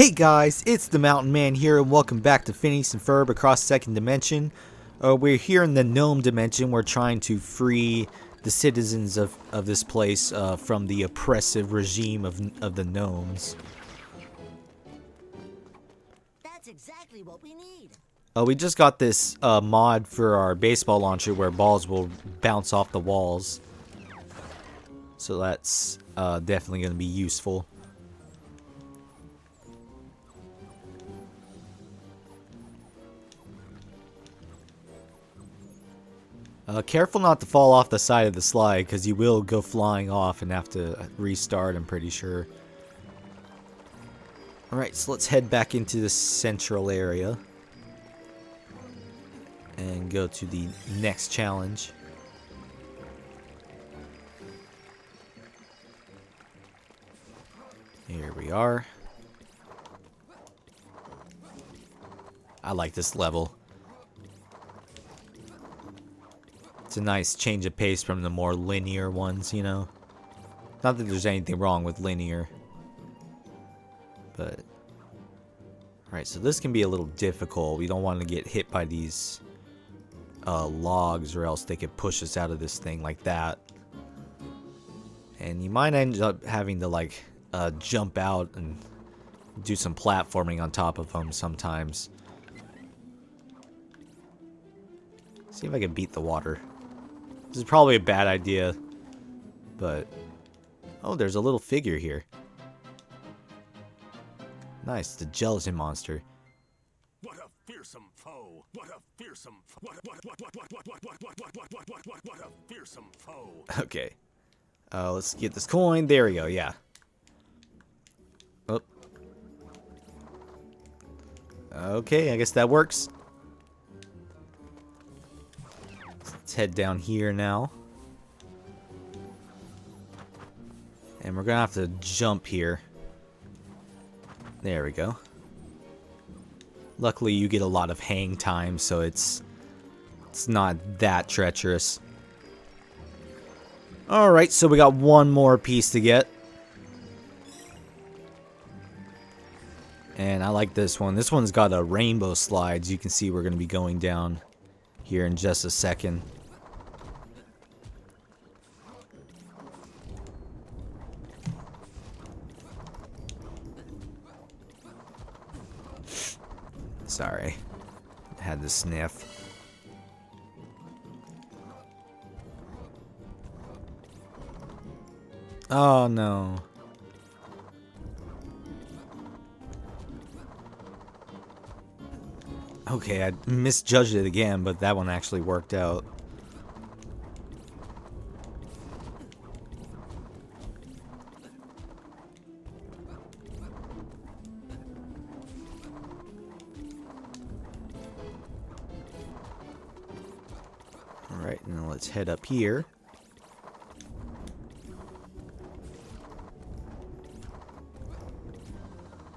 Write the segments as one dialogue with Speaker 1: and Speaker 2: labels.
Speaker 1: Hey guys, it's the Mountain Man here, and welcome back to Phineas and Ferb across second dimension. We're here in the gnome dimension. We're trying to free the citizens of this place from the oppressive regime of the gnomes.
Speaker 2: That's exactly what we need.
Speaker 1: We just got this mod for our baseball launcher where balls will bounce off the walls. So that's definitely going to be useful. Careful not to fall off the side of the slide, because you will go flying off and have to restart, I'm pretty sure. Alright, so let's head back into the central area. And go to the next challenge. Here we are. I like this level. It's a nice change of pace from the more linear ones, you know. Not that there's anything wrong with linear. But... Alright, so this can be a little difficult. We don't want to get hit by these logs, or else they could push us out of this thing like that. And you might end up having to, like, jump out and do some platforming on top of them sometimes. See if I can beat the water. This is probably a bad idea, but... Oh, there's a little figure here. Nice, the gelatin monster.
Speaker 3: What a fearsome foe! What a fearsome what a fearsome foe!
Speaker 1: Okay. Let's get this coin. There we go, yeah. Oh. Okay, I guess that works. Let's head down here now. And we're gonna have to jump here. There we go. Luckily you get a lot of hang time, so it's not that treacherous. Alright, so we got one more piece to get. And I like this one. This one's got a rainbow slides. You can see we're gonna be going down here in just a second. Sorry, had to sniff. Oh no. Okay, I misjudged it again, but that one actually worked out. Alright, now let's head up here.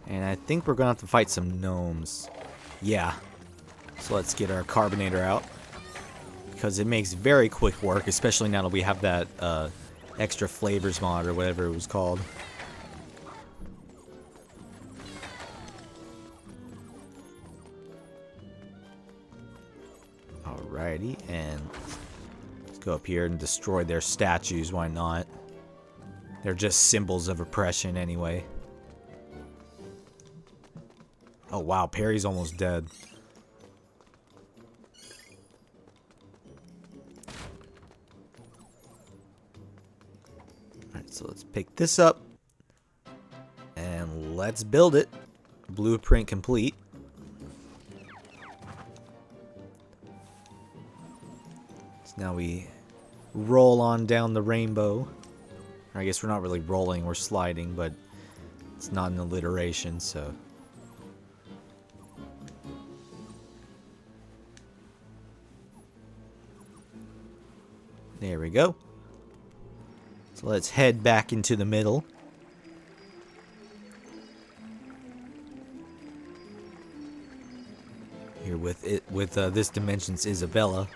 Speaker 1: And I think we're gonna have to fight some gnomes. Yeah. So let's get our carbonator out. Because it makes very quick work, especially now that we have that extra flavors mod or whatever it was called. Alrighty, and let's go up here and destroy their statues, why not? They're just symbols of oppression anyway. Oh wow, Perry's almost dead. Alright, so let's pick this up. And let's build it. Blueprint complete. Now we roll on down the rainbow. I guess we're not really rolling, we're sliding, but it's not an alliteration, so. There we go. So let's head back into the middle. Here with this dimension's Isabella.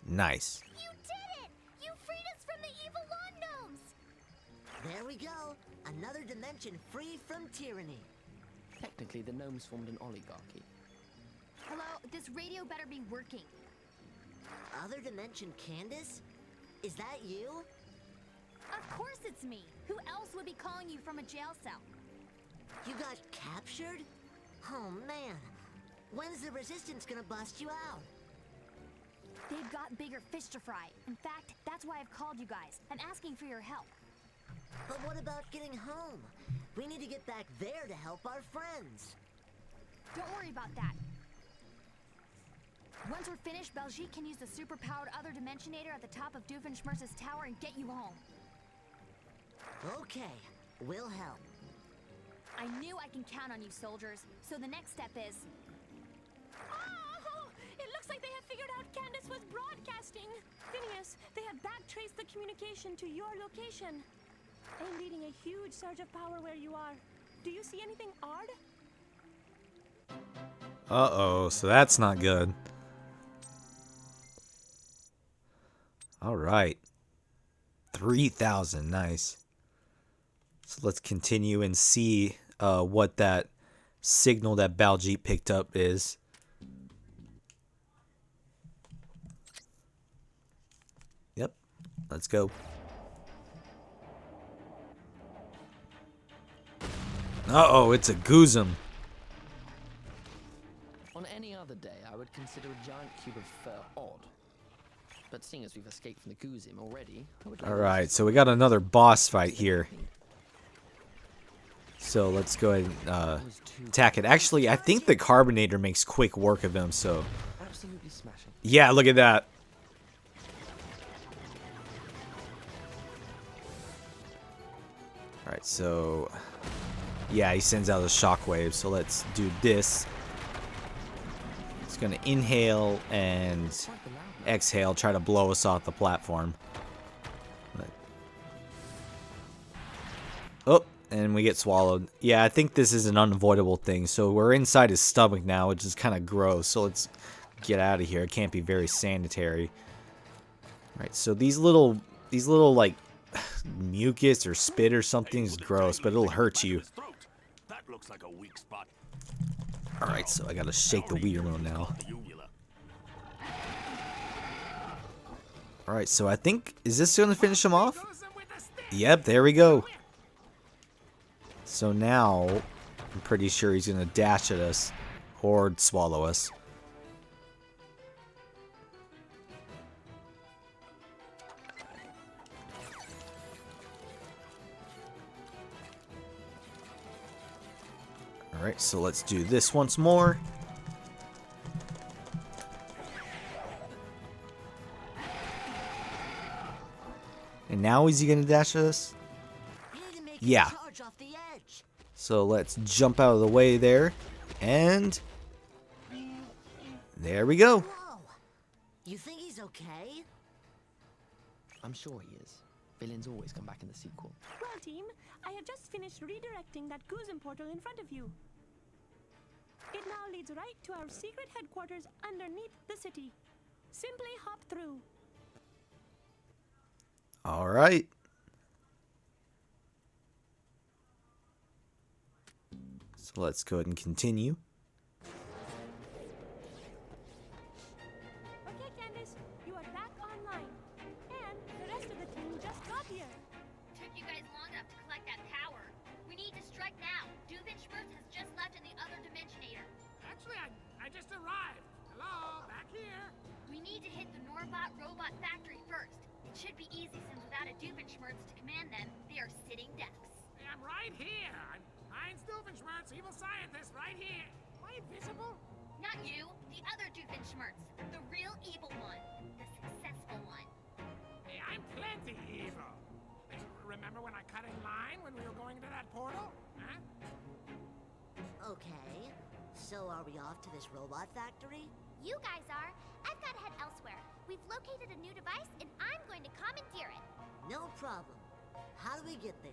Speaker 1: Nice.
Speaker 4: You did it! You freed us from the evil lawn gnomes!
Speaker 2: There we go. Another dimension free from tyranny.
Speaker 5: Technically, the gnomes formed an oligarchy.
Speaker 4: Hello, this radio better be working.
Speaker 2: Other dimension Candace? Is that you?
Speaker 4: Of course it's me. Who else would be calling you from a jail cell?
Speaker 2: You got captured? Oh man. When's the resistance gonna bust you out?
Speaker 4: They've got bigger fish to fry. In fact, that's why I've called you guys. I'm asking for your help.
Speaker 2: But what about getting home? We need to get back there to help our friends.
Speaker 4: Don't worry about that. Once we're finished, Belgique can use the super-powered other Dimensionator at the top of Doofenshmirtz's tower and get you home.
Speaker 2: Okay, we'll help.
Speaker 4: I knew I can count on you, soldiers. So the next step is...
Speaker 6: Oh, it looks like they have figured out Candace was broadcasting. Phineas, they have backtraced the communication to your location. I'm reading a huge surge of power where you are. Do you see anything odd?
Speaker 1: Uh-oh, so that's not good. All right. 3,000, nice. So let's continue and see what that signal that Baljeet picked up is. Yep, let's go. Uh-oh, it's a Goozum.
Speaker 5: On any other day, I would consider a giant cube of fur odd. But seeing as we've escaped from the Goozim already, I would like
Speaker 1: All right, so we got another boss fight here. So let's go ahead and attack it. Actually, I think the Carbonator makes quick work of him, so...
Speaker 5: absolutely smashing.
Speaker 1: Yeah, look at that. All right, so... yeah, he sends out a shockwave, so let's do this. It's gonna inhale and exhale, try to blow us off the platform. Oh, and we get swallowed. Yeah, I think this is an unavoidable thing. So we're inside his stomach now, which is kind of gross. So let's get out of here. It can't be very sanitary. All right, so these little like mucus or spit or something is gross, but it'll hurt you.
Speaker 3: That looks like a weak spot.
Speaker 1: All right, so I gotta shake the Wii remote now. All right, so I think, is this gonna finish him off? Yep, there we go. So now, I'm pretty sure he's gonna dash at us or swallow us. All right, so let's do this once more. And now is he gonna dash at us?
Speaker 2: We need to make
Speaker 1: Yeah.
Speaker 2: a charge off the edge.
Speaker 1: So let's jump out of the way there. And there we go.
Speaker 2: Whoa. You think he's okay?
Speaker 5: I'm sure he is. Villains always come back in the sequel.
Speaker 6: Well, team, I have just finished redirecting that Goozim portal in front of you. It now leads right to our secret headquarters underneath the city. Simply hop through.
Speaker 1: All right. So let's go ahead and continue.
Speaker 6: Okay, Candace, you are back online. And the rest of the team just got here.
Speaker 4: Took you guys long enough to collect that power. We need to strike now. Doofenshmirtz has just left in the other Dimensionator.
Speaker 7: Actually, I just arrived. Hello, back here.
Speaker 4: We need to hit the Norbot robot factory first. It should be easy since without a Doofenshmirtz to command them, they are sitting ducks.
Speaker 7: Hey, I'm right here. I'm Heinz Doofenshmirtz, evil scientist, right here. Am I invisible?
Speaker 4: Not you, the other Doofenshmirtz. The real evil one. The successful one.
Speaker 7: Hey, I'm plenty evil. Hey, remember when I cut in line when we were going into that portal? Huh?
Speaker 2: Okay. So are we off to this robot factory?
Speaker 4: You guys are. I've got to head elsewhere. We've located a new device, and I'm going to commandeer it.
Speaker 2: No problem. How do we get there?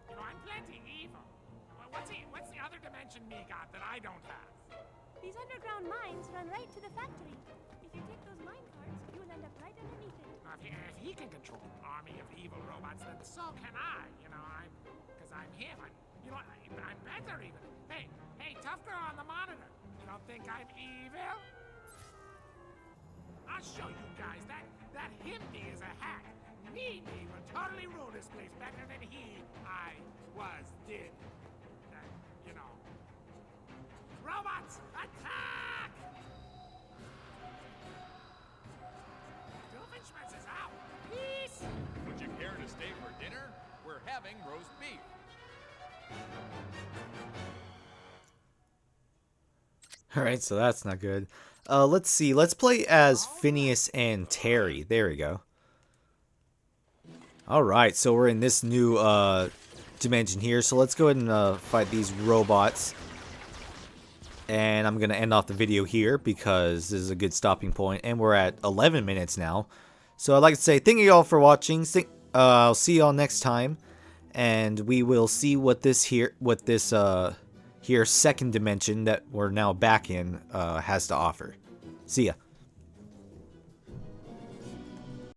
Speaker 7: You know, I'm plenty evil. What's the other dimension me got that I don't have?
Speaker 6: These underground mines run right to the factory. If you take those mine carts, you will end up
Speaker 7: with evil robots, then so can I. You know, because I'm him. You know, I'm better even. Hey, tough girl on the monitor. You don't think I'm evil? I'll show you guys that Himby is a hack. Me will totally rule this place better than did. You know. Robots, attack! Doofenshmirtz is out. Peace!
Speaker 8: Would you care to stay for dinner? We're having roast beef.
Speaker 1: Alright, so that's not good. Let's see. Let's play as Phineas and Terry. There we go. Alright, so we're in this new dimension here. So let's go ahead and fight these robots. And I'm going to end off the video here because this is a good stopping point. And we're at 11 minutes now. So I'd like to say thank you all for watching. I'll see you all next time. And we will see what this second dimension that we're now back in has to offer. See ya.